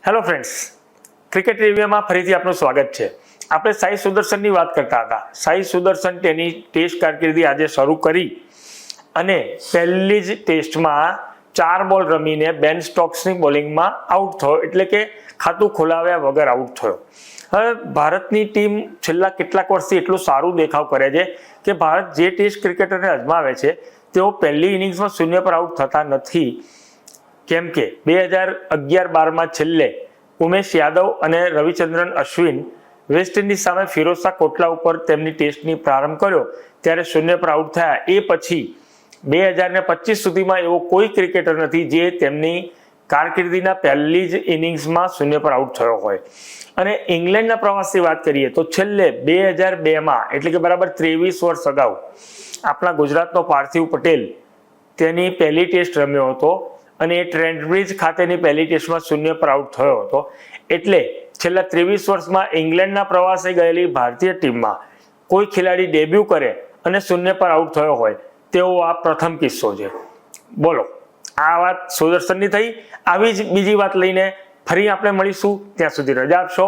Hello friends, cricket રિવ્યુમાં ફરીથી આપનું સ્વાગત છે. આપણે સાઈ સુદર્શનની વાત કરતા હતા. સાઈ સુદર્શન તેની ટેસ્ટ કારકિર્દી આજે શરૂ કરી અને પહેલી જ ટેસ્ટમાં 4 બોલ રમીને બેન સ્ટોક્સની બોલિંગમાં આઉટ થયો, એટલે કે ખાતું ખોલાવ્યા વગર આઉટ થયો. હવે ભારતની ટીમ છેલ્લા કેટલાક વર્ષથી એટલું સારું દેખાવ કરે છે કે ભારત જે ટેસ્ટ ક્રિકેટરને અજમાવે છે તેઓ પહેલી ઇનિંગ્સમાં 0 પર આઉટ થતા નથી. કેમ કે 2011-12માં છેલ્લે ઉમેશ યાદવ અને રવિચંદ્રન અશ્વિન વેસ્ટ ઇન્ડિઝ સામે ફિરોઝશા કોટલા ઉપર તેમની ટેસ્ટની પ્રારંભ કર્યો ત્યારે 0 પર આઉટ થયા. એ પછી 2025 સુધીમાં એવો કોઈ ક્રિકેટર નથી જે તેમની કારકિર્દીના પહેલી જ ઇનિંગ્સમાં 0 પર આઉટ થયો હોય. અને ઇંગ્લેન્ડના પ્રવાસની વાત કરીએ તો છેલ્લે 2002માં, એટલે કે બરાબર 23 વર્ષ અગાઉ, આપણા ગુજરાતનો પાર્થિવ પટેલ તેની પહેલી ટેસ્ટ રમ્યો હતો અને એ ટ્રેન્ટબ્રિજ ખાતેની પહેલી ટેસ્ટમાં 0 પર આઉટ થયો હતો. એટલે છેલ્લા 23 વર્ષમાં ઇંગ્લેન્ડના પ્રવાસે ગયેલી ભારતીય ટીમમાં કોઈ ખેલાડી ડેબ્યુ કરે અને 0 પર આઉટ થયો હોય તેવો આ પ્રથમ કિસ્સો છે. બોલો, આ વાત સુદર્શનની થઈ. આવી જ બીજી વાત લઈને ફરી આપણે મળીશું. ત્યાં સુધી રજા આપશો.